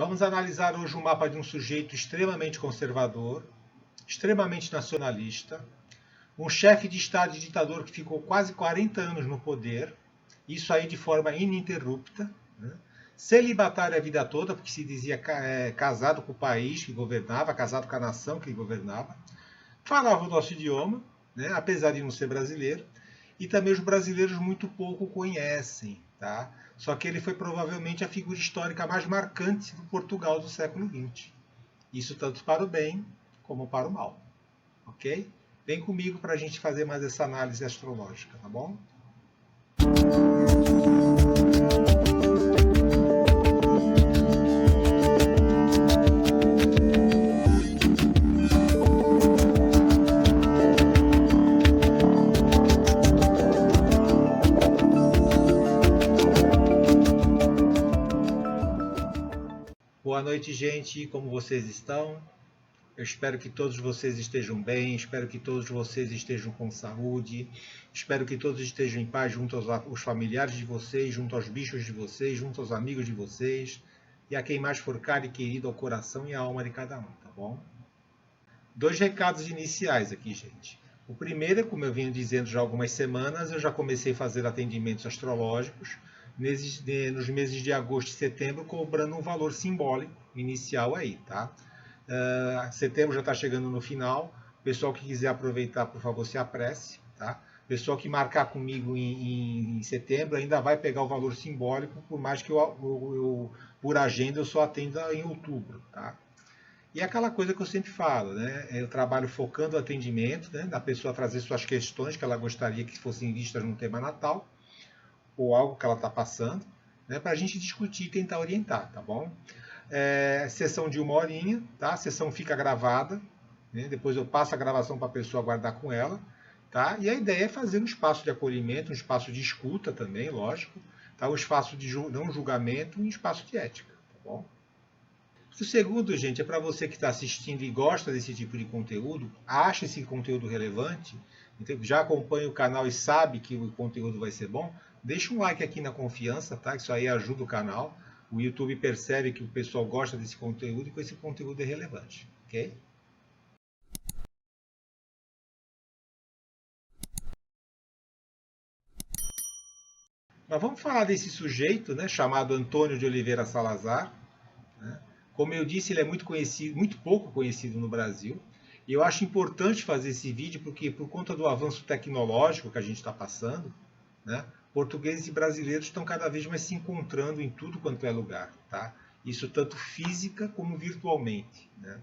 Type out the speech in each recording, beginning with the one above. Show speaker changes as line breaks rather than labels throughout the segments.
Vamos analisar hoje um mapa de um sujeito extremamente conservador, extremamente nacionalista, um chefe de Estado e ditador que ficou quase 40 anos no poder, isso aí de forma ininterrupta, né? Celibatário a vida toda, porque se dizia casado com o país que governava, casado com a nação que governava, falava o nosso idioma, né? Apesar de não ser brasileiro, e também os brasileiros muito pouco conhecem, tá? Só que ele foi provavelmente a figura histórica mais marcante do Portugal do século XX. Isso tanto para o bem como para o mal, ok? Vem comigo para a gente fazer mais essa análise astrológica, tá bom? Boa noite, gente. Como vocês estão? Eu espero que todos vocês estejam bem, espero que todos vocês estejam com saúde, espero que todos estejam em paz junto aos familiares de vocês, junto aos bichos de vocês, junto aos amigos de vocês e a quem mais for caro e querido ao coração e à alma de cada um, tá bom? 2 recados iniciais aqui, gente. O primeiro é, como eu venho dizendo já há algumas semanas, eu já comecei a fazer atendimentos astrológicos nos meses de agosto e setembro, cobrando um valor simbólico inicial aí, tá? Setembro já está chegando no final. Pessoal que quiser aproveitar, por favor, se apresse, tá? Pessoal que marcar comigo em setembro ainda vai pegar o valor simbólico, por mais que eu por agenda eu só atenda em outubro, tá? E é aquela coisa que eu sempre falo, né? Eu trabalho focando o atendimento, né? Da pessoa trazer suas questões que ela gostaria que fossem vistas no tema natal, ou algo que ela está passando, né? Para a gente discutir e tentar orientar, tá bom? Sessão de 1 horinha, tá? A sessão fica gravada, né? Depois eu passo a gravação para a pessoa guardar com ela, tá? E a ideia é fazer um espaço de acolhimento, um espaço de escuta também, lógico, tá? Um espaço de não julgamento e um espaço de ética, tá bom? O segundo, gente, é para você que está assistindo e gosta desse tipo de conteúdo, acha esse conteúdo relevante, já acompanha o canal e sabe que o conteúdo vai ser bom, deixa um like aqui na confiança, tá? Isso aí ajuda o canal. O YouTube percebe que o pessoal gosta desse conteúdo e que esse conteúdo é relevante, ok? Mas vamos falar desse sujeito, né, chamado Antônio de Oliveira Salazar, né? Como eu disse, ele é muito conhecido, muito pouco conhecido no Brasil. E eu acho importante fazer esse vídeo porque, por conta do avanço tecnológico que a gente está passando, né, portugueses e brasileiros estão cada vez mais se encontrando em tudo quanto é lugar, tá? Isso tanto física como virtualmente, né?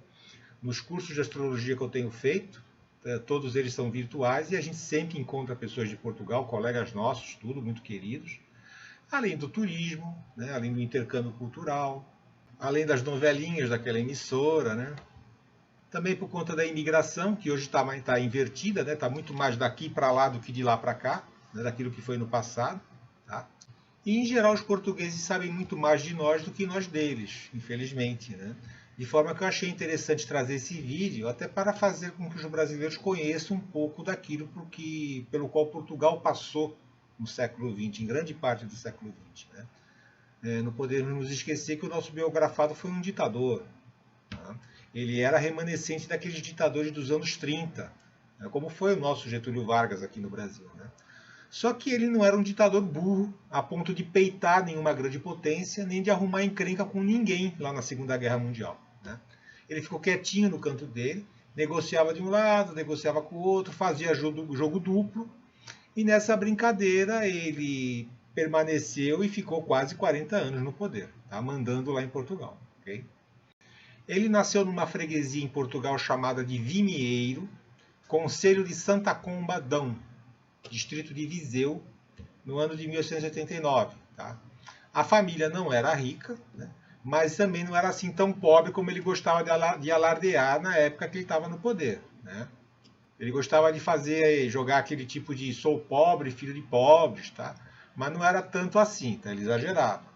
Nos cursos de astrologia que eu tenho feito, todos eles são virtuais e a gente sempre encontra pessoas de Portugal, colegas nossos, tudo muito queridos, além do turismo, né, além do intercâmbio cultural, além das novelinhas daquela emissora, né? Também por conta da imigração, que hoje está invertida, né? Está muito mais daqui para lá do que de lá para cá, né? Daquilo que foi no passado, tá? E, em geral, os portugueses sabem muito mais de nós do que nós deles, infelizmente, né? De forma que eu achei interessante trazer esse vídeo, até para fazer com que os brasileiros conheçam um pouco daquilo pelo qual Portugal passou no século XX, em grande parte do século XX, né? Não podemos nos esquecer que o nosso biografado foi um ditador. Tá? Ele era remanescente daqueles ditadores dos anos 30, né? Como foi o nosso Getúlio Vargas aqui no Brasil. Né? Só que ele não era um ditador burro, a ponto de peitar nenhuma grande potência, nem de arrumar encrenca com ninguém lá na Segunda Guerra Mundial. Né? Ele ficou quietinho no canto dele, negociava de um lado, negociava com o outro, fazia jogo duplo, e nessa brincadeira ele permaneceu e ficou quase 40 anos no poder, tá? Mandando lá em Portugal. Okay? Ele nasceu numa freguesia em Portugal chamada de Vimieiro, Concelho de Santa Combadão, distrito de Viseu, no ano de 1889. Tá? A família não era rica, né? Mas também não era assim tão pobre como ele gostava de alardear na época que ele estava no poder. Né? Ele gostava de jogar aquele tipo de sou pobre, filho de pobres, tá? Mas não era tanto assim, tá? Ele exagerava.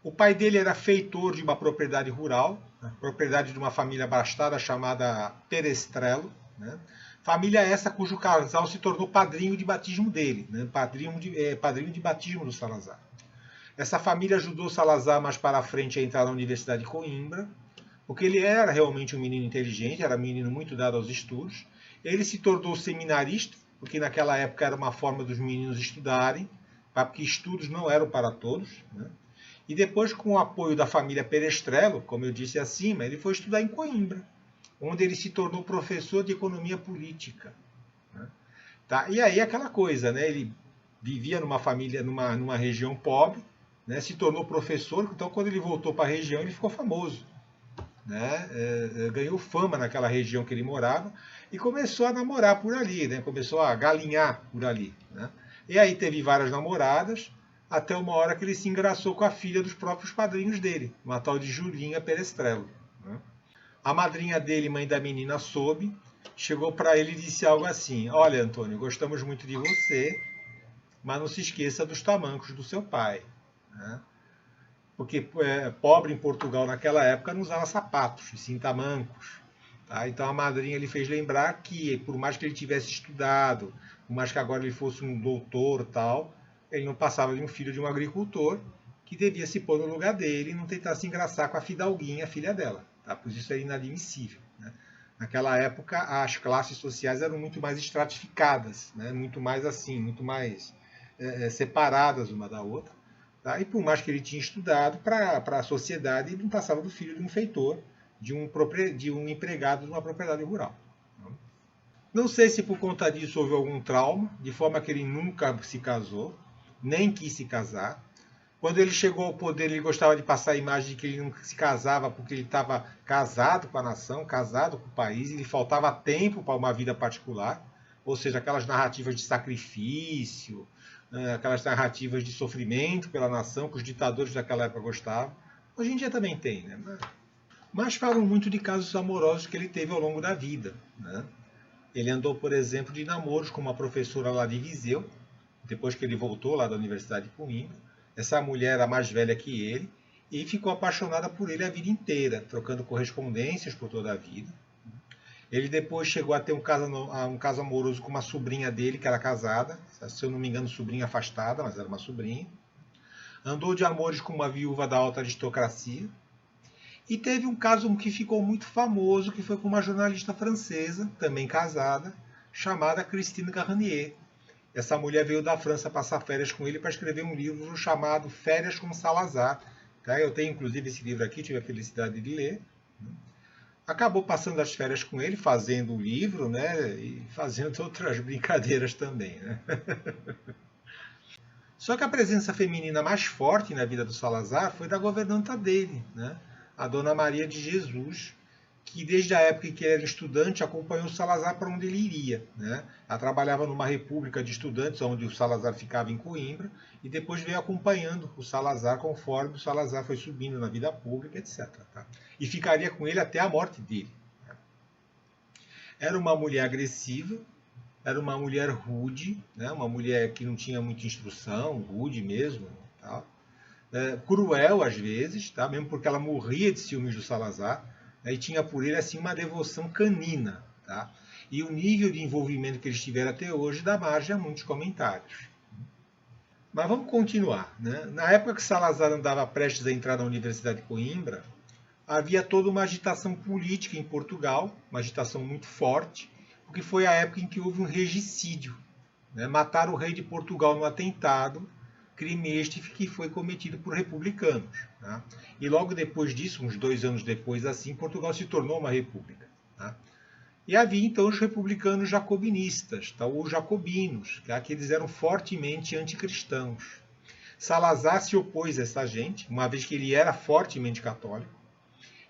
O pai dele era feitor de uma propriedade rural, né? Propriedade de uma família abastada chamada Perestrello, né? Família essa cujo casal se tornou padrinho de batismo dele, né? Padrinho de batismo do Salazar. Essa família ajudou Salazar mais para frente a entrar na Universidade de Coimbra, porque ele era realmente um menino inteligente, era um menino muito dado aos estudos. Ele se tornou seminarista, porque naquela época era uma forma dos meninos estudarem, porque estudos não eram para todos, né? E depois, com o apoio da família Perestrello, como eu disse acima, ele foi estudar em Coimbra, onde ele se tornou professor de economia política, né? Tá? E aí aquela coisa, né? Ele vivia numa família, numa região pobre, né? Se tornou professor, então quando ele voltou para a região ele ficou famoso, né? Ganhou fama naquela região que ele morava e começou a namorar por ali, né? Começou a galinhar por ali, né? E aí teve várias namoradas, até uma hora que ele se engraçou com a filha dos próprios padrinhos dele, uma tal de Julinha Perestrello, né? A madrinha dele, mãe da menina, soube, chegou para ele e disse algo assim: olha, Antônio, gostamos muito de você, mas não se esqueça dos tamancos do seu pai, né? Porque pobre em Portugal naquela época não usava sapatos, e sim tamancos. Tá? Então a madrinha lhe fez lembrar que, por mais que ele tivesse estudado, por mais que agora ele fosse um doutor tal, ele não passava de um filho de um agricultor que devia se pôr no lugar dele e não tentar se engraçar com a fidalguinha, a filha dela. Tá? Por isso é inadmissível, né? Naquela época as classes sociais eram muito mais estratificadas, né? Muito mais assim, muito mais separadas uma da outra. Tá? E por mais que ele tinha estudado, para a sociedade, ele não passava do filho de um feitor, de um empregado de uma propriedade rural. Não sei se por conta disso houve algum trauma, de forma que ele nunca se casou, nem quis se casar. Quando ele chegou ao poder, ele gostava de passar a imagem de que ele não se casava porque ele estava casado com a nação, casado com o país, e lhe faltava tempo para uma vida particular, ou seja, aquelas narrativas de sacrifício, aquelas narrativas de sofrimento pela nação que os ditadores daquela época gostavam. Hoje em dia também tem, né? Mas falam muito de casos amorosos que ele teve ao longo da vida, né? Ele andou, por exemplo, de namoros com uma professora lá de Viseu, depois que ele voltou lá da Universidade de Coimbra. Essa mulher era mais velha que ele e ficou apaixonada por ele a vida inteira, trocando correspondências por toda a vida. Ele depois chegou a ter um caso amoroso com uma sobrinha dele, que era casada, se eu não me engano, sobrinha afastada, mas era uma sobrinha. Andou de amores com uma viúva da alta aristocracia. E teve um caso que ficou muito famoso, que foi com uma jornalista francesa, também casada, chamada Christine Garnier. Essa mulher veio da França passar férias com ele para escrever um livro chamado Férias com Salazar. Tá? Eu tenho inclusive esse livro aqui, tive a felicidade de ler. Acabou passando as férias com ele, fazendo o livro, né? E fazendo outras brincadeiras também, né? Só que a presença feminina mais forte na vida do Salazar foi da governanta dele, né? A Dona Maria de Jesus, que desde a época em que ele era estudante acompanhou o Salazar para onde ele iria, né? Ela trabalhava numa república de estudantes, onde o Salazar ficava em Coimbra, e depois veio acompanhando o Salazar conforme o Salazar foi subindo na vida pública, etc. Tá? E ficaria com ele até a morte dele. Era uma mulher agressiva, era uma mulher rude, né? Uma mulher que não tinha muita instrução, rude mesmo, tá? Cruel às vezes, tá? Mesmo porque ela morria de ciúmes do Salazar, né? E tinha por ele assim uma devoção canina. Tá? E o nível de envolvimento que eles tiveram até hoje dá margem a muitos comentários. Mas vamos continuar, né? Na época que Salazar andava prestes a entrar na Universidade de Coimbra, havia toda uma agitação política em Portugal, uma agitação muito forte, porque foi a época em que houve um regicídio, né? Mataram o rei de Portugal no atentado, crime este que foi cometido por republicanos. Tá? E logo depois disso, uns 2 anos depois, assim, Portugal se tornou uma república. Tá? E havia então os republicanos jacobinistas, tá? Ou jacobinos, que eles eram fortemente anticristãos. Salazar se opôs a essa gente, uma vez que ele era fortemente católico.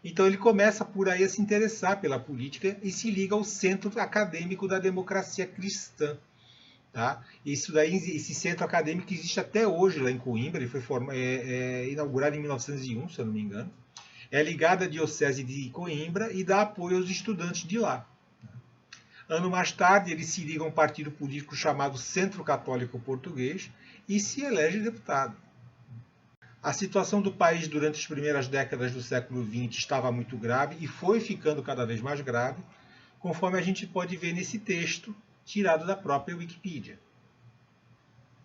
Então ele começa por aí a se interessar pela política e se liga ao centro acadêmico da democracia cristã. Tá? Esse centro acadêmico existe até hoje lá em Coimbra, ele foi inaugurado em 1901, se eu não me engano. É ligado à Diocese de Coimbra e dá apoio aos estudantes de lá. Ano mais tarde, ele se liga a um partido político chamado Centro Católico Português e se elege deputado. A situação do país durante as primeiras décadas do século XX estava muito grave e foi ficando cada vez mais grave, conforme a gente pode ver nesse texto, tirado da própria Wikipedia.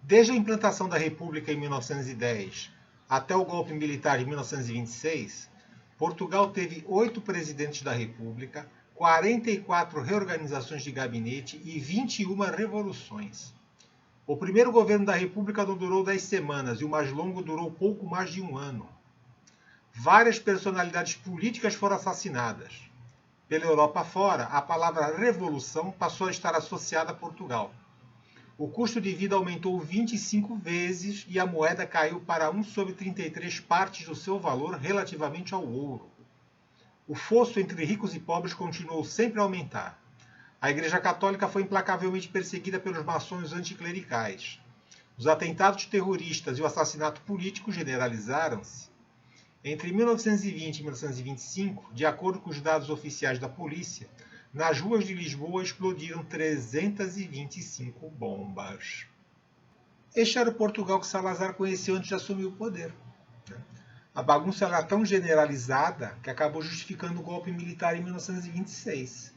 Desde a implantação da República em 1910 até o golpe militar de 1926, Portugal teve 8 presidentes da República, 44 reorganizações de gabinete e 21 revoluções. O primeiro governo da República não durou 10 semanas e o mais longo durou pouco mais de um ano. Várias personalidades políticas foram assassinadas. Pela Europa fora, a palavra revolução passou a estar associada a Portugal. O custo de vida aumentou 25 vezes e a moeda caiu para 1/33 partes do seu valor relativamente ao ouro. O fosso entre ricos e pobres continuou sempre a aumentar. A Igreja Católica foi implacavelmente perseguida pelos maçons anticlericais. Os atentados terroristas e o assassinato político generalizaram-se. Entre 1920 e 1925, de acordo com os dados oficiais da polícia, nas ruas de Lisboa explodiram 325 bombas. Este era o Portugal que Salazar conheceu antes de assumir o poder. A bagunça era tão generalizada que acabou justificando o golpe militar em 1926.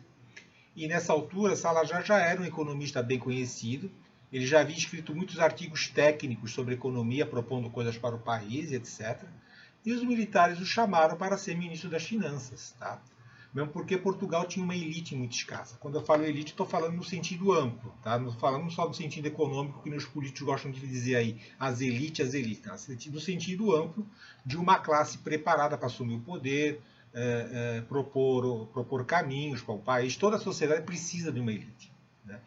E nessa altura, Salazar já era um economista bem conhecido, ele já havia escrito muitos artigos técnicos sobre economia, propondo coisas para o país, etc. E os militares o chamaram para ser ministro das Finanças, tá? Mesmo porque Portugal tinha uma elite muito escassa. Quando eu falo elite, estou falando no sentido amplo, tá? Não estou falando só no sentido econômico, que os políticos gostam de dizer aí, as elites, tá? No sentido amplo de uma classe preparada para assumir o poder, propor caminhos para o país. Toda a sociedade precisa de uma elite, né?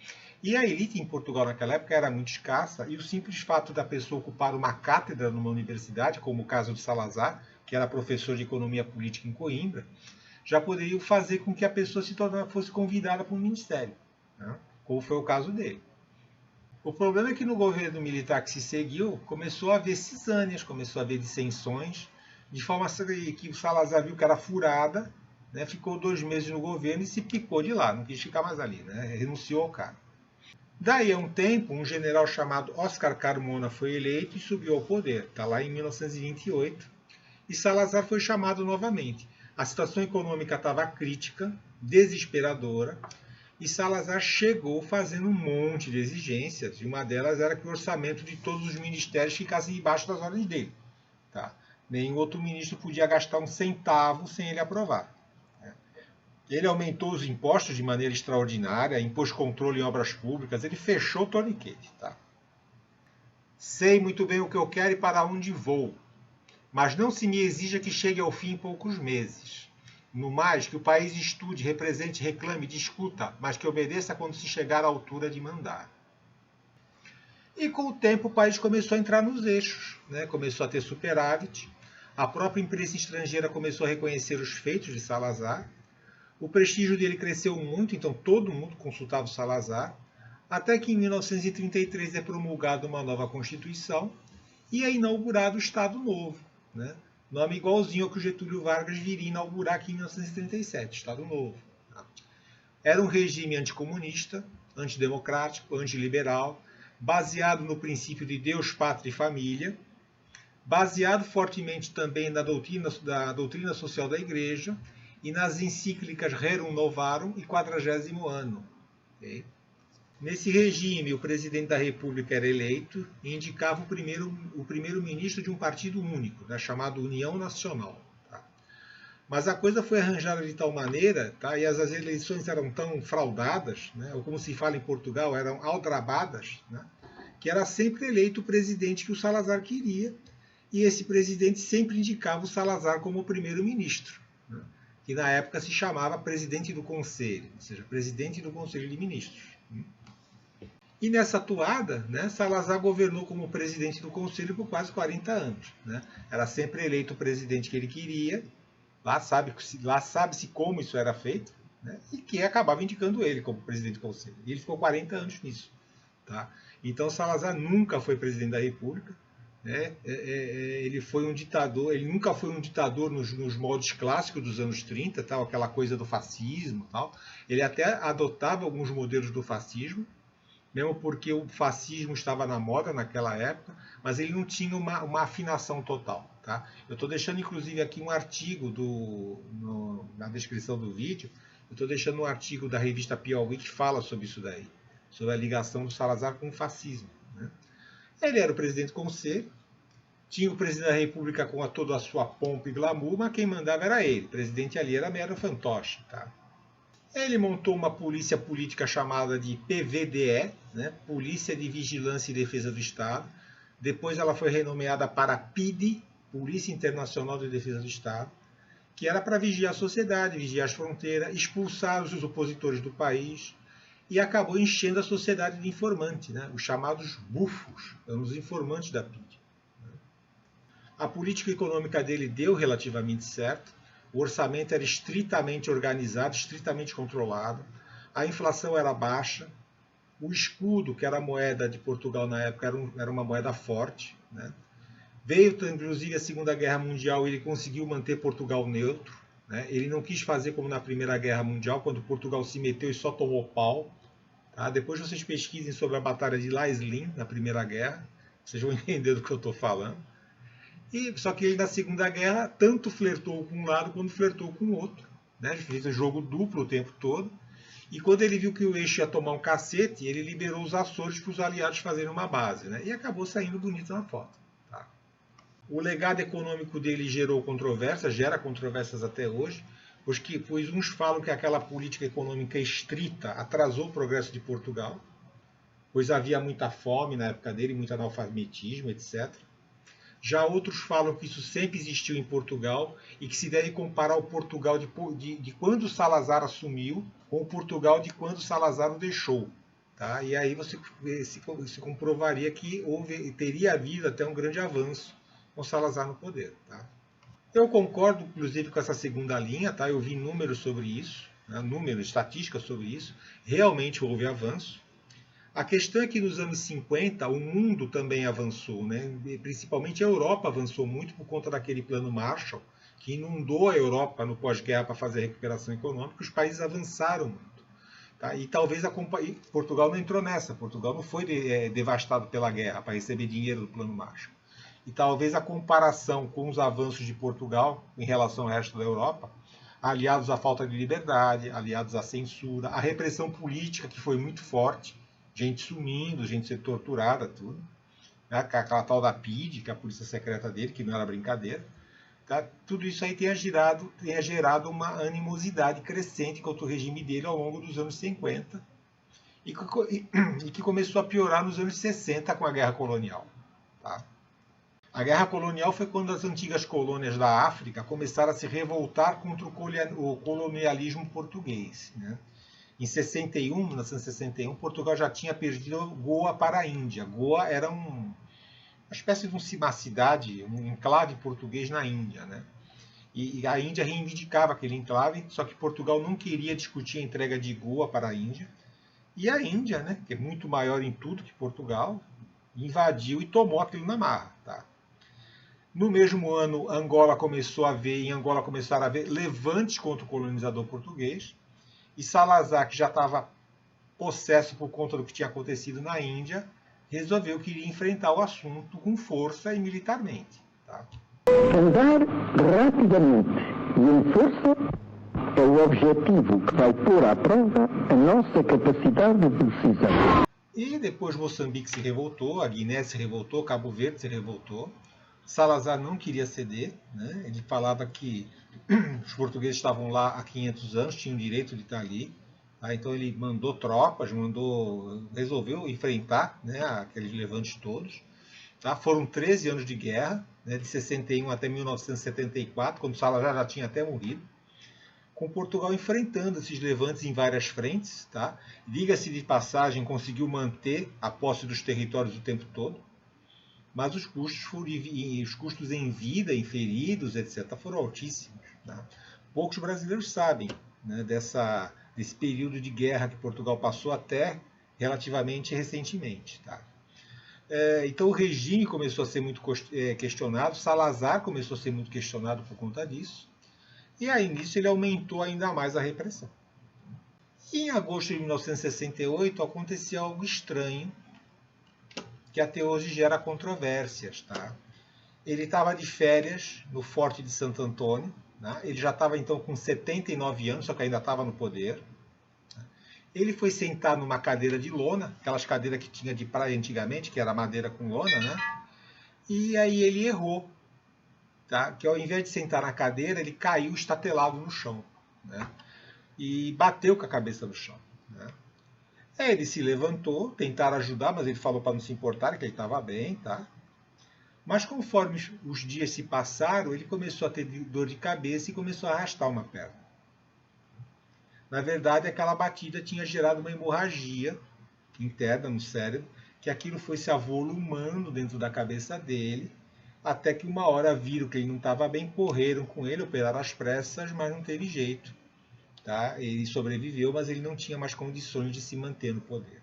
E a elite em Portugal naquela época era muito escassa, e o simples fato da pessoa ocupar uma cátedra numa universidade, como o caso de Salazar, que era professor de economia política em Coimbra, já poderia fazer com que a pessoa fosse convidada para um ministério, né? Como foi o caso dele. O problema é que no governo militar que se seguiu, começou a haver cisâneas, começou a haver dissensões, de forma que o Salazar viu que era furada, né? Ficou 2 meses no governo e se picou de lá, não quis ficar mais ali, né? Renunciou ao cargo. Daí a um tempo, um general chamado Oscar Carmona foi eleito e subiu ao poder, está lá em 1928, e Salazar foi chamado novamente. A situação econômica estava crítica, desesperadora, e Salazar chegou fazendo um monte de exigências, e uma delas era que o orçamento de todos os ministérios ficasse debaixo das ordens dele. Tá? Nenhum outro ministro podia gastar um centavo sem ele aprovar. Ele aumentou os impostos de maneira extraordinária, impôs controle em obras públicas, ele fechou o torniquete. Tá? Sei muito bem o que eu quero e para onde vou, mas não se me exija que chegue ao fim em poucos meses. No mais, que o país estude, represente, reclame, discuta, mas que obedeça quando se chegar à altura de mandar. E com o tempo o país começou a entrar nos eixos, né? Começou a ter superávit, a própria imprensa estrangeira começou a reconhecer os feitos de Salazar, o prestígio dele cresceu muito, então todo mundo consultava o Salazar, até que em 1933 é promulgada uma nova Constituição e é inaugurado o Estado Novo, né? Nome igualzinho ao que o Getúlio Vargas viria inaugurar aqui em 1937, Estado Novo. Era um regime anticomunista, antidemocrático, antiliberal, baseado no princípio de Deus, Pátria e Família, baseado fortemente também na doutrina social da Igreja e nas encíclicas Rerum Novarum e 40º Ano. Okay? Nesse regime, o presidente da República era eleito e indicava o primeiro-ministro de um partido único, né, chamado União Nacional. Tá? Mas a coisa foi arranjada de tal maneira, tá, e as eleições eram tão fraudadas, né, ou como se fala em Portugal, eram aldrabadas, né, que era sempre eleito o presidente que o Salazar queria, e esse presidente sempre indicava o Salazar como primeiro-ministro, né, que na época se chamava presidente do Conselho, ou seja, presidente do Conselho de Ministros. E nessa atoada, né, Salazar governou como presidente do Conselho por quase 40 anos. Né? Era sempre eleito o presidente que ele queria, lá sabe-se como isso era feito, né, e que acabava indicando ele como presidente do Conselho. E ele ficou 40 anos nisso. Tá? Então Salazar nunca foi presidente da República, né? Ele foi um ditador, ele nunca foi um ditador nos moldes clássicos dos anos 30, tal, aquela coisa do fascismo. Tal. Ele até adotava alguns modelos do fascismo, mesmo porque o fascismo estava na moda naquela época, mas ele não tinha uma afinação total. Tá? Eu estou deixando, inclusive, aqui um artigo na descrição do vídeo, eu estou deixando um artigo da revista Piauí que fala sobre isso daí, sobre a ligação do Salazar com o fascismo. Né? Ele era o presidente do Conselho, Tinha o presidente da República com toda a sua pompa e glamour, mas quem mandava era ele. O presidente ali era mero fantoche. Tá? Ele montou uma polícia política chamada de PVDE, né? Polícia de Vigilância e Defesa do Estado. Depois ela foi renomeada para PIDE, Polícia Internacional de Defesa do Estado, que era para vigiar a sociedade, vigiar as fronteiras, expulsar os opositores do país, e acabou enchendo a sociedade de informantes, né? Os chamados bufos, eram os informantes da PIDE. A política econômica dele deu relativamente certo, o orçamento era estritamente organizado, estritamente controlado, a inflação era baixa, o escudo, que era a moeda de Portugal na época, era uma moeda forte. Né? Veio, inclusive, a Segunda Guerra Mundial, ele conseguiu manter Portugal neutro. Né? Ele não quis fazer como na Primeira Guerra Mundial, quando Portugal se meteu e só tomou pau. Tá? Depois vocês pesquisem sobre a Batalha de La Isline, na Primeira Guerra, vocês vão entender do que eu estou falando. Só que ele, na Segunda Guerra, tanto flertou com um lado quanto flertou com o outro. Né? Ele fez um jogo duplo o tempo todo. E quando ele viu que o eixo ia tomar um cacete, ele liberou os Açores para os aliados fazerem uma base. Né? E acabou saindo bonito na foto. Tá? O legado econômico dele gerou controvérsias, gera controvérsias até hoje, pois uns falam que aquela política econômica estrita atrasou o progresso de Portugal, pois havia muita fome na época dele, muito analfabetismo, etc. Já outros falam que isso sempre existiu em Portugal e que se deve comparar o Portugal de quando Salazar assumiu com o Portugal de quando Salazar o deixou. Tá? E aí você se comprovaria que teria havido até um grande avanço com Salazar no poder. Tá? Eu concordo, inclusive, com essa segunda linha. Tá? Eu vi números sobre isso, né? Estatísticas sobre isso. Realmente houve avanço. A questão é que nos anos 50 o mundo também avançou, né? Principalmente a Europa avançou muito por conta daquele plano Marshall, que inundou a Europa no pós-guerra para fazer a recuperação econômica. Os países avançaram muito. Tá? E talvez Portugal não entrou nessa, Portugal não foi devastado pela guerra para receber dinheiro do plano Marshall. E talvez a comparação com os avanços de Portugal em relação ao resto da Europa, aliados à falta de liberdade, aliados à censura, à repressão política que foi muito forte, gente sumindo, gente sendo torturada, tudo. Né? Aquela tal da PIDE, que é a polícia secreta dele, que não era brincadeira. Tá? Tudo isso aí tenha gerado uma animosidade crescente contra o regime dele ao longo dos anos 50 e que começou a piorar nos anos 60 com a Guerra Colonial. Tá? A Guerra Colonial foi quando as antigas colônias da África começaram a se revoltar contra o colonialismo português. Né? Em 1961, Portugal já tinha perdido Goa para a Índia. Goa era uma espécie de uma cidade, um enclave português na Índia. Né? E a Índia reivindicava aquele enclave, só que Portugal não queria discutir a entrega de Goa para a Índia. E a Índia, né, que é muito maior em tudo que Portugal, invadiu e tomou aquilo na marra. Tá? No mesmo ano, em Angola começaram a haver levantes contra o colonizador português. E Salazar, que já estava possesso por conta do que tinha acontecido na Índia, resolveu que iria enfrentar o assunto com força e militarmente. Tá?
Andar rapidamente e em força é o objetivo que vai pôr à prova a nossa capacidade de decisão.
E depois Moçambique se revoltou, a Guiné se revoltou, Cabo Verde se revoltou. Salazar não queria ceder, né? Ele falava que os portugueses estavam lá há 500 anos, tinham o direito de estar ali. Tá? Então ele mandou tropas, resolveu enfrentar, né, aqueles levantes todos. Tá? Foram 13 anos de guerra, né, de 61 até 1974, quando Salazar já tinha até morrido, com Portugal enfrentando esses levantes em várias frentes. Tá? Diga-se de passagem, conseguiu manter a posse dos territórios o tempo todo. Mas os custos em vida, em feridos, etc., foram altíssimos. Tá? Poucos brasileiros sabem, né, desse período de guerra que Portugal passou até relativamente recentemente. Tá? Então o regime começou a ser muito questionado, Salazar começou a ser muito questionado por conta disso, e aí nisso ele aumentou ainda mais a repressão. E em agosto de 1968 aconteceu algo estranho, que até hoje gera controvérsias. Tá? Ele estava de férias no Forte de Santo Antônio, né? Ele já estava então com 79 anos, só que ainda estava no poder. Ele foi sentar numa cadeira de lona, aquelas cadeiras que tinha de praia antigamente, que era madeira com lona, né? E aí ele errou, tá? Que ao invés de sentar na cadeira, ele caiu estatelado no chão, né? E bateu com a cabeça no chão, né? Aí ele se levantou, tentaram ajudar, mas ele falou para não se importar, que ele estava bem, tá? Mas conforme os dias se passaram, ele começou a ter dor de cabeça e começou a arrastar uma perna. Na verdade, aquela batida tinha gerado uma hemorragia interna no cérebro, que aquilo foi se avolumando dentro da cabeça dele, até que uma hora viram que ele não estava bem, correram com ele, operaram às pressas, mas não teve jeito. Tá? Ele sobreviveu, mas ele não tinha mais condições de se manter no poder.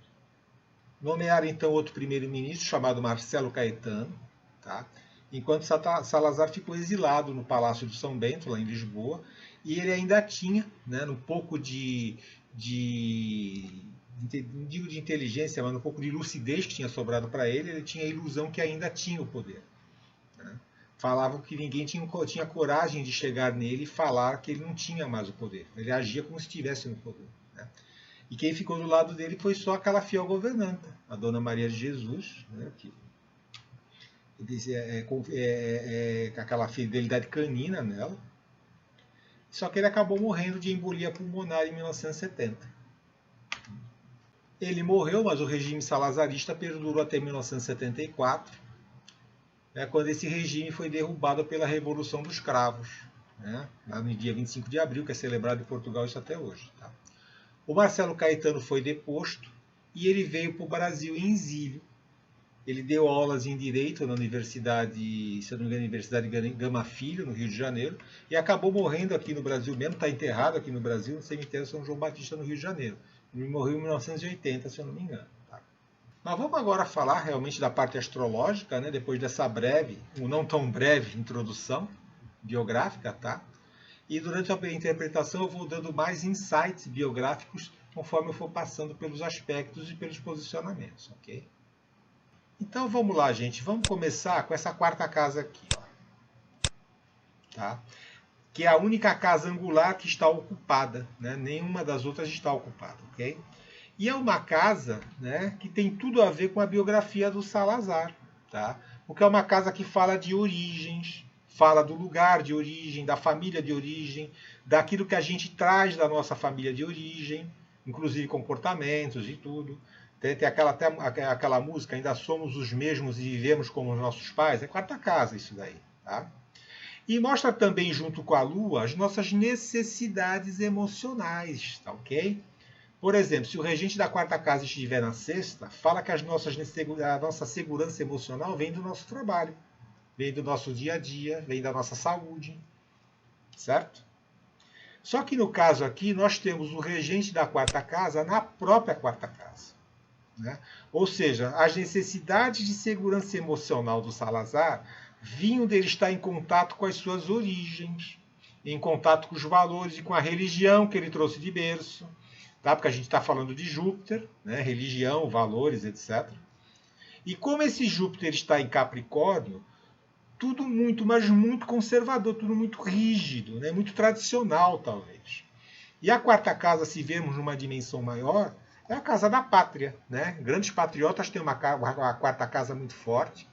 Nomearam então outro primeiro-ministro chamado Marcelo Caetano, tá? Enquanto Salazar ficou exilado no Palácio de São Bento, lá em Lisboa, e ele ainda tinha, né, um pouco não digo de inteligência, mas um pouco de lucidez que tinha sobrado para ele, ele tinha a ilusão que ainda tinha o poder. Né? Falavam que ninguém tinha coragem de chegar nele e falar que ele não tinha mais o poder. Ele agia como se estivesse no poder. Né? E quem ficou do lado dele foi só aquela fiel governanta, a Dona Maria de Jesus, né, que aquela fidelidade canina nela. Só que ele acabou morrendo de embolia pulmonar em 1970. Ele morreu, mas o regime salazarista perdurou até 1974, né, quando esse regime foi derrubado pela Revolução dos Cravos, né, lá no dia 25 de abril, que é celebrado em Portugal isso até hoje. Tá? O Marcelo Caetano foi deposto e ele veio para o Brasil em exílio. Ele deu aulas em Direito na Universidade, se eu não me engano, Universidade Gama Filho, no Rio de Janeiro, e acabou morrendo aqui no Brasil mesmo, está enterrado aqui no Brasil, no cemitério São João Batista, no Rio de Janeiro. Ele morreu em 1980, se eu não me engano. Tá? Mas vamos agora falar realmente da parte astrológica, né? Depois dessa breve, ou não tão breve, introdução biográfica, tá? E durante a interpretação eu vou dando mais insights biográficos conforme eu for passando pelos aspectos e pelos posicionamentos, ok? Então vamos lá, gente. Vamos começar com essa quarta casa aqui, ó. Tá? Que é a única casa angular que está ocupada, né? Nenhuma das outras está ocupada, ok? E é uma casa, né, que tem tudo a ver com a biografia do Salazar, tá? Porque é uma casa que fala de origens, fala do lugar de origem, da família de origem, daquilo que a gente traz da nossa família de origem, inclusive comportamentos e tudo. Tem aquela música, ainda somos os mesmos e vivemos como os nossos pais. É quarta casa isso daí. Tá? E mostra também, junto com a Lua, as nossas necessidades emocionais. Tá, ok? Por exemplo, se o regente da quarta casa estiver na sexta, fala que a nossa segurança emocional vem do nosso trabalho, vem do nosso dia a dia, vem da nossa saúde. Certo? Só que no caso aqui, nós temos o regente da quarta casa na própria quarta casa. Né? Ou seja, as necessidades de segurança emocional do Salazar vinham dele estar em contato com as suas origens, em contato com os valores e com a religião que ele trouxe de berço, tá? Porque a gente está falando de Júpiter, né? Religião, valores, etc. E como esse Júpiter está em Capricórnio, tudo muito, mas muito conservador, tudo muito rígido, né? Muito tradicional, talvez. E a quarta casa, se vermos numa dimensão maior, é a casa da pátria. Né? Grandes patriotas têm uma quarta casa muito forte.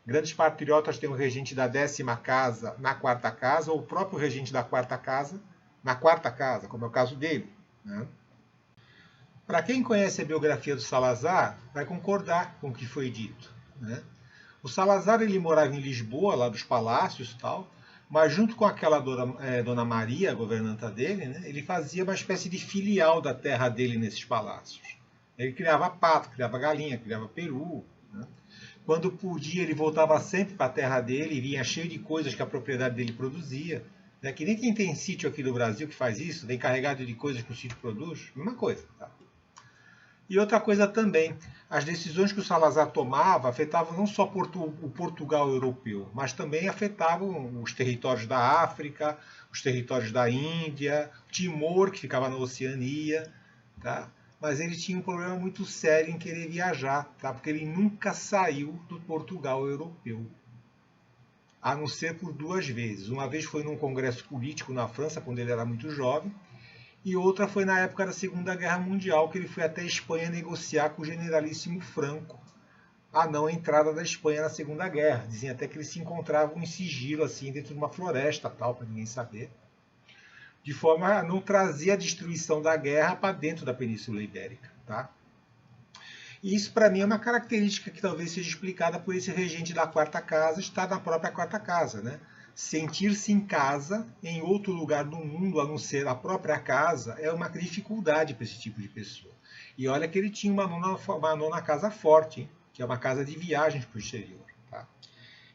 Grandes patriotas têm o regente da 10ª casa na quarta casa, ou o próprio regente da quarta casa na quarta casa, como é o caso dele. Né? Para quem conhece a biografia do Salazar, vai concordar com o que foi dito. Né? O Salazar ele morava em Lisboa, lá dos palácios e tal, mas junto com aquela Dona Maria, a governanta dele, né, ele fazia uma espécie de filial da terra dele nesses palácios. Ele criava pato, criava galinha, criava peru. Né? Quando podia, ele voltava sempre para a terra dele e vinha cheio de coisas que a propriedade dele produzia. Né? Que nem quem tem sítio aqui no Brasil que faz isso, vem carregado de coisas que o sítio produz, mesma coisa. Tá? E outra coisa também, as decisões que o Salazar tomava afetavam não só o Portugal europeu, mas também afetavam os territórios da África, os territórios da Índia, Timor, que ficava na Oceania. Tá? Mas ele tinha um problema muito sério em querer viajar, tá? Porque ele nunca saiu do Portugal europeu. A não ser por 2 vezes. Uma vez foi num congresso político na França, quando ele era muito jovem, e outra foi na época da Segunda Guerra Mundial, que ele foi até a Espanha negociar com o generalíssimo Franco, a não entrada da Espanha na Segunda Guerra. Dizem até que eles se encontravam em sigilo, assim, dentro de uma floresta, tal, para ninguém saber, de forma a não trazer a destruição da guerra para dentro da Península Ibérica, tá? E isso, para mim, é uma característica que talvez seja explicada por esse regente da quarta casa estar na própria quarta casa, né? Sentir-se em casa em outro lugar do mundo, a não ser a própria casa, é uma dificuldade para esse tipo de pessoa. E olha que ele tinha uma nona casa forte, hein? Que é uma casa de viagens para o exterior. Tá?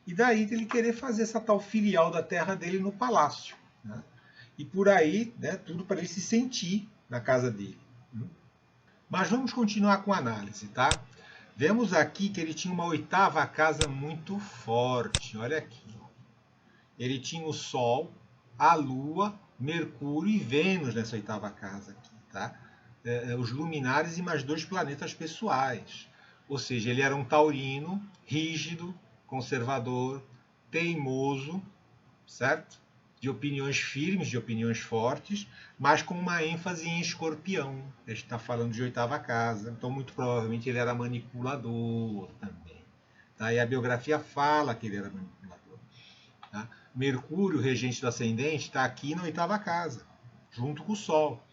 E daí ele querer fazer essa tal filial da terra dele no palácio. Né? E por aí, né, tudo para ele se sentir na casa dele. Mas vamos continuar com a análise, tá? Vemos aqui que ele tinha uma oitava casa muito forte. Olha aqui. Ele tinha o Sol, a Lua, Mercúrio e Vênus nessa oitava casa aqui, tá? Os luminares e mais 2 planetas pessoais. Ou seja, ele era um taurino, rígido, conservador, teimoso, certo? De opiniões firmes, de opiniões fortes, mas com uma ênfase em escorpião. A gente está falando de oitava casa, então muito provavelmente ele era manipulador também. Tá? E a biografia fala que ele era manipulador. Tá? Mercúrio, regente do ascendente, está aqui na oitava casa, junto com o Sol,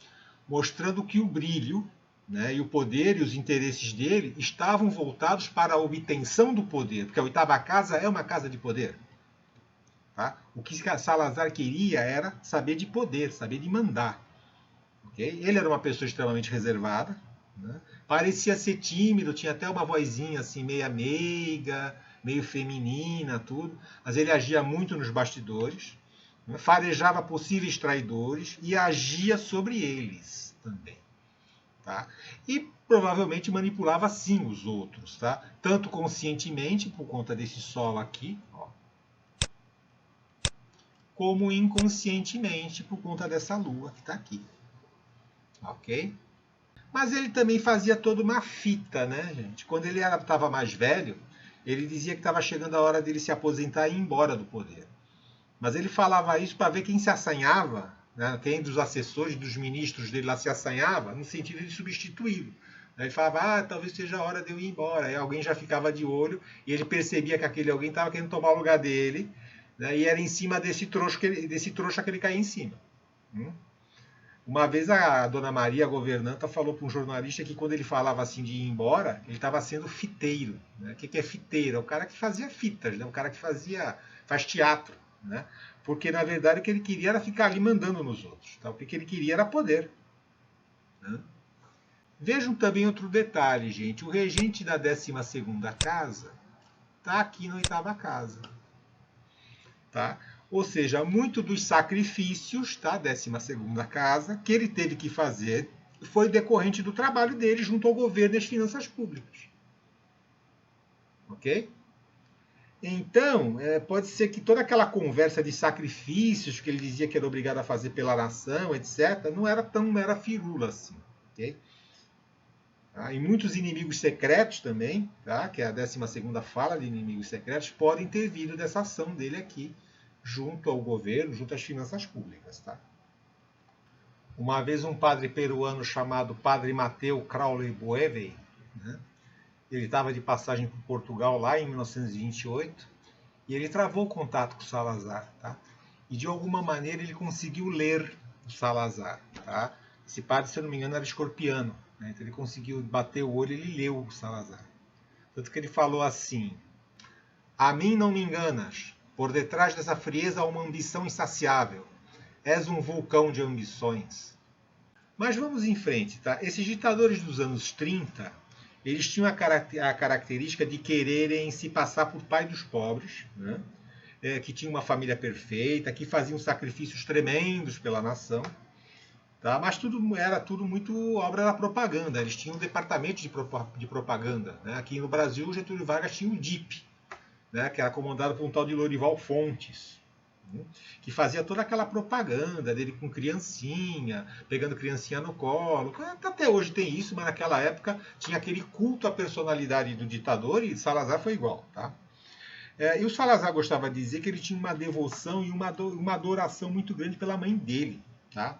mostrando que o brilho, né, e o poder e os interesses dele estavam voltados para a obtenção do poder, porque a oitava casa é uma casa de poder. Tá? O que Salazar queria era saber de poder, saber de mandar. Okay? Ele era uma pessoa extremamente reservada, né? Parecia ser tímido, tinha até uma vozinha assim meia meiga, meio feminina, tudo, mas ele agia muito nos bastidores, né? Farejava possíveis traidores e agia sobre eles também. Tá? E provavelmente manipulava sim os outros, tá? Tanto conscientemente, por conta desse Sol aqui, ó, como inconscientemente por conta dessa Lua que está aqui. Ok? Mas ele também fazia toda uma fita, né, gente? Quando ele estava mais velho, ele dizia que estava chegando a hora dele se aposentar e ir embora do poder. Mas ele falava isso para ver quem se assanhava, né? Quem dos assessores, dos ministros dele lá se assanhava, no sentido de substituí-lo. Ele falava, talvez seja a hora de eu ir embora. Aí alguém já ficava de olho e ele percebia que aquele alguém estava querendo tomar o lugar dele, né? E era em cima desse trouxa que ele caía em cima. Uma vez a dona Maria, a governanta, falou para um jornalista que quando ele falava assim de ir embora, ele estava sendo fiteiro. Né? O que é fiteiro? É o cara que fazia fitas, né? O cara que faz teatro. Né? Porque na verdade o que ele queria era ficar ali mandando nos outros. Tá? O que ele queria era poder. Né? Vejam também outro detalhe, gente. O regente da 12ª casa está aqui na 8ª casa. Tá? Ou seja, muito dos sacrifícios, tá? 12ª casa, que ele teve que fazer, foi decorrente do trabalho dele junto ao governo e às finanças públicas. Ok? Então, pode ser que toda aquela conversa de sacrifícios que ele dizia que era obrigado a fazer pela nação, etc., não era tão mera firula assim. Okay? Tá? E muitos inimigos secretos também, tá? Que a 12ª fala de inimigos secretos, podem ter vindo dessa ação dele aqui, junto ao governo, junto às finanças públicas. Tá? Uma vez um padre peruano chamado Padre Mateu Crowley Boeve, né? Ele estava de passagem por Portugal lá em 1928 e ele travou contato com o Salazar. Tá? E de alguma maneira ele conseguiu ler o Salazar. Tá? Esse padre, se eu não me engano, era escorpiano. Né? Então ele conseguiu bater o olho e ele leu o Salazar. Tanto que ele falou assim: a mim não me enganas. Por detrás dessa frieza há uma ambição insaciável. És um vulcão de ambições. Mas vamos em frente, tá? Esses ditadores dos anos 30, eles tinham a característica de quererem se passar por pai dos pobres, né? Que tinham uma família perfeita, que faziam sacrifícios tremendos pela nação. Tá? Mas era tudo muito obra da propaganda. Eles tinham um departamento de propaganda. Né? Aqui no Brasil, o Getúlio Vargas tinha o DIP. Né, que era comandado por um tal de Lorival Fontes, né, que fazia toda aquela propaganda dele com criancinha, pegando criancinha no colo. Até hoje tem isso, mas naquela época tinha aquele culto à personalidade do ditador e Salazar foi igual. Tá? E o Salazar gostava de dizer que ele tinha uma devoção e uma adoração muito grande pela mãe dele. Tá?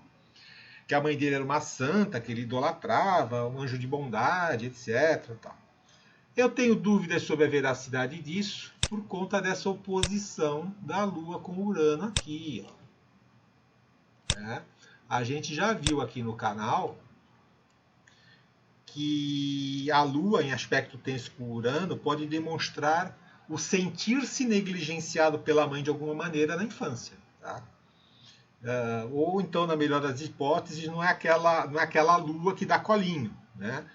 Que a mãe dele era uma santa, que ele idolatrava, um anjo de bondade, etc. Tá? Eu tenho dúvidas sobre a veracidade disso por conta dessa oposição da Lua com Urano aqui. Ó. A gente já viu aqui no canal que a Lua, em aspecto tenso com Urano, pode demonstrar o sentir-se negligenciado pela mãe de alguma maneira na infância. Tá? Ou então, na melhor das hipóteses, não é aquela Lua que dá colinho. Né?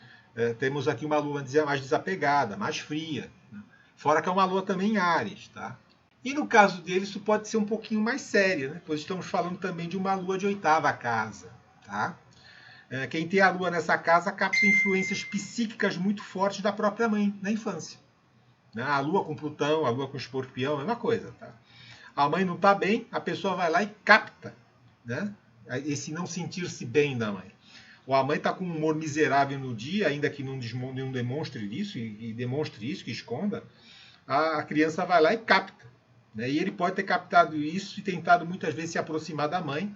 Temos aqui uma Lua mais desapegada, mais fria. Né? Fora que é uma Lua também em Áries. Tá? E no caso dele, isso pode ser um pouquinho mais sério, né? Pois estamos falando também de uma Lua de 8ª casa. Tá? Quem tem a Lua nessa casa capta influências psíquicas muito fortes da própria mãe na infância. Né? A Lua com Plutão, a Lua com Escorpião, é a mesma coisa. Tá? A mãe não está bem, a pessoa vai lá e capta, né? Esse não sentir-se bem da mãe. Ou a mãe está com um humor miserável no dia, ainda que não demonstre isso, e demonstre isso, que esconda, a criança vai lá e capta. Né? E ele pode ter captado isso e tentado muitas vezes se aproximar da mãe,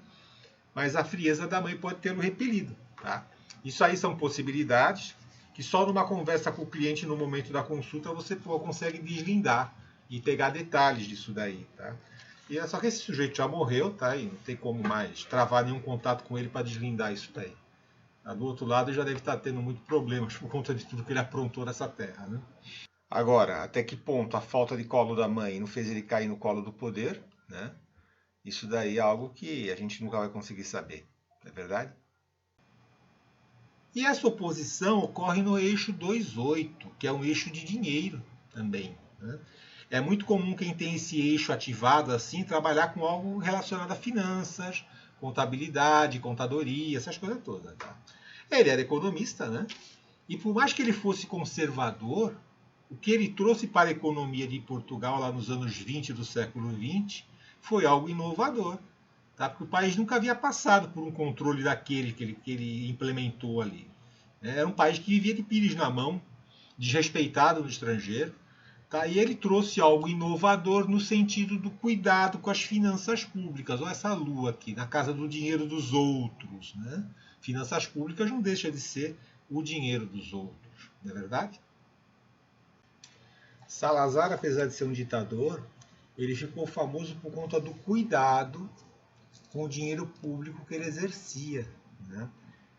mas a frieza da mãe pode tê-lo repelido. Tá? Isso aí são possibilidades que só numa conversa com o cliente no momento da consulta você consegue deslindar e pegar detalhes disso daí. Tá? E é só que esse sujeito já morreu, tá? E não tem como mais travar nenhum contato com ele para deslindar isso daí. Tá? Do outro lado, ele já deve estar tendo muitos problemas por conta de tudo que ele aprontou nessa terra. Né? Agora, até que ponto a falta de colo da mãe não fez ele cair no colo do poder? Né? Isso daí é algo que a gente nunca vai conseguir saber. Não é verdade? E essa oposição ocorre no eixo 2,8, que é um eixo de dinheiro também. Né? É muito comum quem tem esse eixo ativado assim trabalhar com algo relacionado a finanças, contabilidade, contadoria, essas coisas todas. Tá? Ele era economista, né? E por mais que ele fosse conservador, o que ele trouxe para a economia de Portugal lá nos anos 20 do século XX foi algo inovador. Tá? Porque o país nunca havia passado por um controle daquele que ele implementou ali. Era um país que vivia de pires na mão, desrespeitado no estrangeiro. Tá? E ele trouxe algo inovador no sentido do cuidado com as finanças públicas. Olha essa lua aqui, na casa do dinheiro dos outros. Né? Finanças públicas não deixa de ser o dinheiro dos outros, não é verdade? Salazar, apesar de ser um ditador, ele ficou famoso por conta do cuidado com o dinheiro público que ele exercia. Né?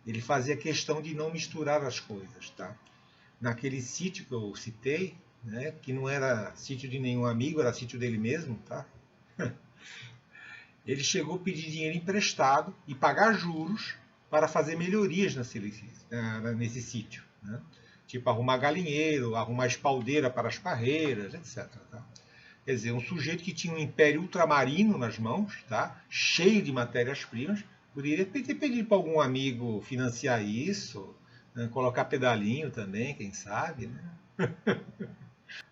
Ele fazia questão de não misturar as coisas. Tá? Naquele sítio que eu citei, né, que não era sítio de nenhum amigo, era sítio dele mesmo, tá? Ele chegou a pedir dinheiro emprestado e pagar juros para fazer melhorias nesse sítio. Né? Tipo arrumar galinheiro, arrumar espaldeira para as parreiras, etc. Tá? Quer dizer, um sujeito que tinha um império ultramarino nas mãos, tá? Cheio de matérias-primas, poderia ter pedido para algum amigo financiar isso, né? Colocar pedalinho também, quem sabe, né?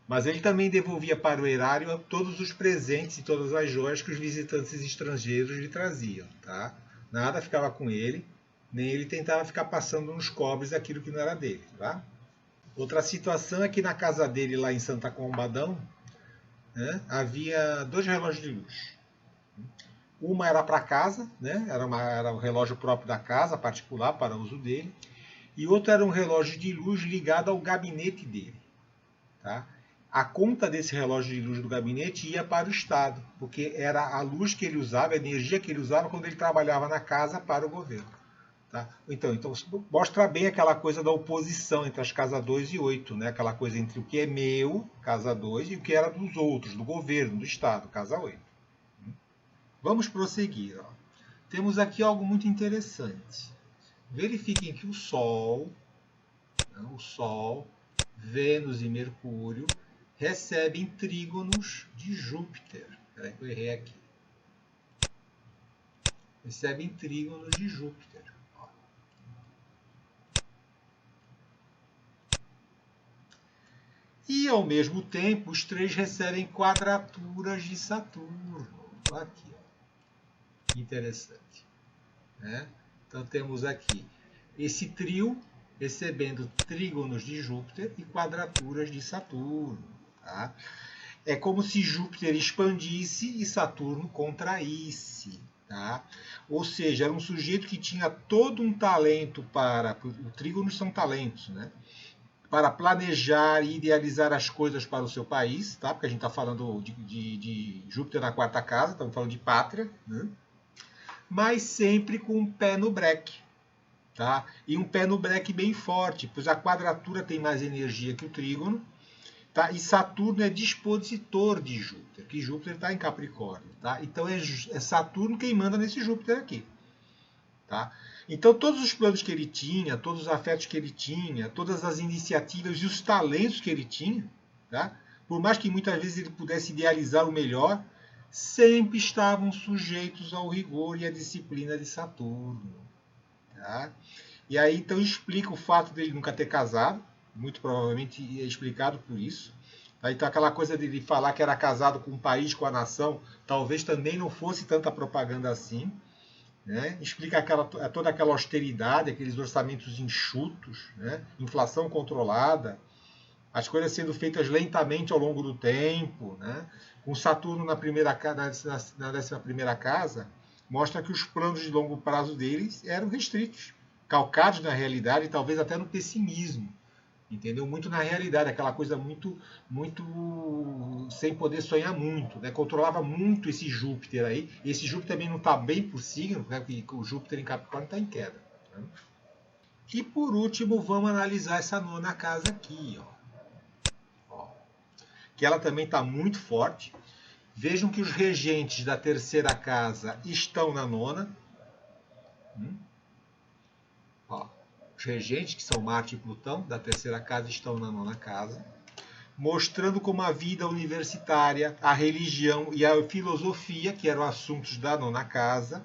Mas ele também devolvia para o erário todos os presentes e todas as joias que os visitantes estrangeiros lhe traziam. Tá? Nada ficava com ele, nem ele tentava ficar passando nos cobres aquilo que não era dele. Tá? Outra situação é que na casa dele, lá em Santa Combadão, né, havia 2 relógios de luz. Uma era para casa, né, era o relógio próprio da casa, particular, para uso dele, e outra era um relógio de luz ligado ao gabinete dele. Tá? A conta desse relógio de luz do gabinete ia para o Estado, porque era a luz que ele usava, a energia que ele usava quando ele trabalhava na casa para o governo. Tá? Então mostra bem aquela coisa da oposição entre as casas 2 e 8, né? Aquela coisa entre o que é meu, casa 2, e o que era dos outros, do governo, do Estado, casa 8. Vamos prosseguir. Ó. Temos aqui algo muito interessante. Verifiquem que o Sol, Vênus e Mercúrio recebem trígonos de Júpiter. Espera aí que eu errei aqui. Recebem trígonos de Júpiter. E, ao mesmo tempo, os 3 recebem quadraturas de Saturno. Aqui, ó. Que interessante. Né? Então, temos aqui esse trio recebendo trígonos de Júpiter e quadraturas de Saturno. Tá? É como se Júpiter expandisse e Saturno contraísse. Tá? Ou seja, era um sujeito que tinha todo um talento para... O trígonos são talentos, né? para planejar e idealizar as coisas para o seu país, tá? Porque a gente está falando de Júpiter na quarta casa, estamos falando de pátria, né? Mas sempre com um pé no breque, tá? E um pé no breque bem forte, pois a quadratura tem mais energia que o trígono, tá? E Saturno é dispositor de Júpiter, que Júpiter está em Capricórnio, tá? Então é Saturno quem manda nesse Júpiter aqui, tá? Então todos os planos que ele tinha, todos os afetos que ele tinha, todas as iniciativas e os talentos que ele tinha, tá? Por mais que muitas vezes ele pudesse idealizar o melhor, sempre estavam sujeitos ao rigor e à disciplina de Saturno, tá? E aí então explica o fato dele nunca ter casado, muito provavelmente é explicado por isso. Tá? Então aquela coisa dele falar que era casado com o país, com a nação, talvez também não fosse tanta propaganda assim. Né? Explica toda aquela austeridade, aqueles orçamentos enxutos, né? Inflação controlada, as coisas sendo feitas lentamente ao longo do tempo, né? Com Saturno na 11ª casa, mostra que os planos de longo prazo deles eram restritos, calcados na realidade e talvez até no pessimismo. Entendeu? Muito na realidade, aquela coisa muito sem poder sonhar muito, né? Controlava muito esse Júpiter aí. E esse Júpiter também não está bem por signo, né? Porque o Júpiter em Capricórnio está em queda. Né? E por último, vamos analisar essa nona casa aqui, ó. Que ela também está muito forte. Vejam que os regentes da terceira casa estão na nona. Ó. Os regentes, que são Marte e Plutão, da terceira casa, estão na nona casa, mostrando como a vida universitária, a religião e a filosofia, que eram assuntos da nona casa,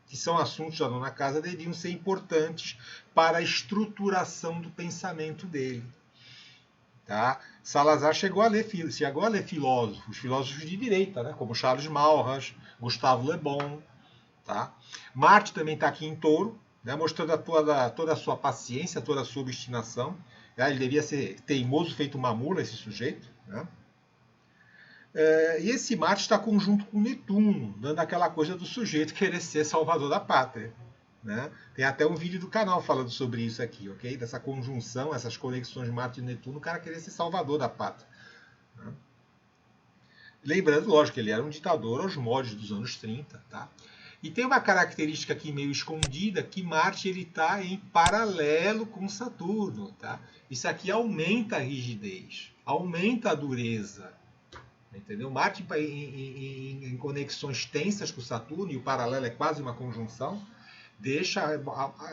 que são assuntos da nona casa, deviam ser importantes para a estruturação do pensamento dele. Tá? Salazar chegou a ler filósofos de direita, né? Como Charles Maurras, Gustavo Le Bon. Tá? Marte também está aqui em Touro, né, mostrando toda a sua paciência, toda a sua obstinação. Né? Ele devia ser teimoso, feito uma mula, esse sujeito. Né? E esse Marte está conjunto com Netuno, dando aquela coisa do sujeito querer ser salvador da pátria. Né? Tem até um vídeo do canal falando sobre isso aqui, ok? Dessa conjunção, essas conexões de Marte e Netuno, o cara querer ser salvador da pátria. Né? Lembrando, lógico, que ele era um ditador aos moldes dos anos 30, tá? E tem uma característica aqui meio escondida, que Marte está em paralelo com Saturno. Tá? Isso aqui aumenta a rigidez, aumenta a dureza. Entendeu? Marte em conexões tensas com Saturno, e o paralelo é quase uma conjunção,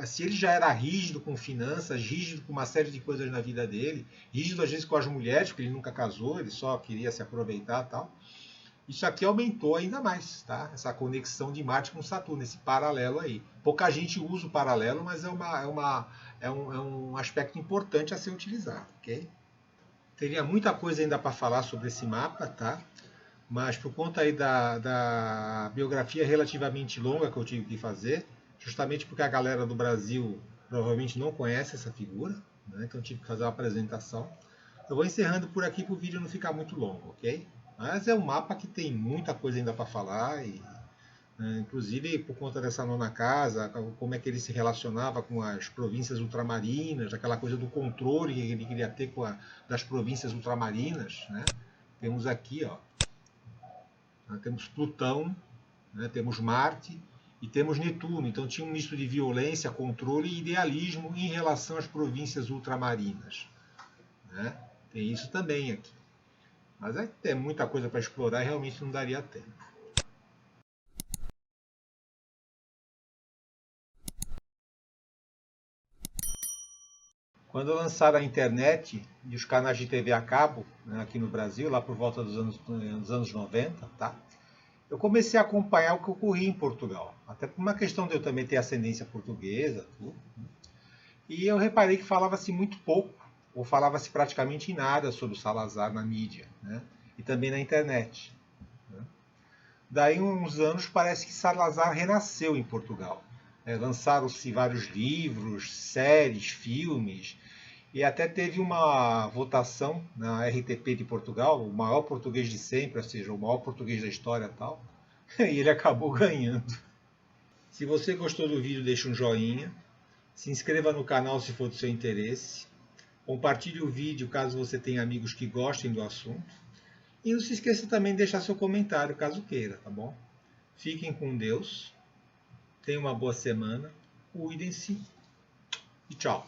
se ele já era rígido com finanças, rígido com uma série de coisas na vida dele, rígido às vezes com as mulheres, porque ele nunca casou, ele só queria se aproveitar e tal. Isso aqui aumentou ainda mais, tá? Essa conexão de Marte com Saturno, esse paralelo aí. Pouca gente usa o paralelo, mas é um aspecto importante a ser utilizado, ok? Teria muita coisa ainda para falar sobre esse mapa, tá? Mas por conta aí da biografia relativamente longa que eu tive que fazer, justamente porque a galera do Brasil provavelmente não conhece essa figura, né? Então eu tive que fazer uma apresentação. Eu vou encerrando por aqui para o vídeo não ficar muito longo, ok? Mas é um mapa que tem muita coisa ainda para falar, e, inclusive por conta dessa nona casa, como é que ele se relacionava com as províncias ultramarinas, aquela coisa do controle que ele queria ter das províncias ultramarinas. Né? Temos aqui, ó, temos Plutão, né? Temos Marte e temos Netuno. Então tinha um misto de violência, controle e idealismo em relação às províncias ultramarinas. Né? Tem isso também aqui. Mas é que tem muita coisa para explorar e realmente não daria tempo. Quando lançaram a internet e os canais de TV a cabo, né, aqui no Brasil, lá por volta dos anos 90, tá? Eu comecei a acompanhar o que ocorria em Portugal. Até por uma questão de eu também ter ascendência portuguesa, tudo. E eu reparei que falava-se muito pouco, ou falava-se praticamente nada sobre o Salazar na mídia, né? E também na internet. Né? Daí, uns anos, parece que Salazar renasceu em Portugal. Lançaram-se vários livros, séries, filmes, e até teve uma votação na RTP de Portugal, o maior português de sempre, ou seja, o maior português da história e tal, e ele acabou ganhando. Se você gostou do vídeo, deixa um joinha, se inscreva no canal se for do seu interesse, Compartilhe o vídeo caso você tenha amigos que gostem do assunto. E não se esqueça também de deixar seu comentário caso queira, tá bom? Fiquem com Deus. Tenham uma boa semana. Cuidem-se. E tchau.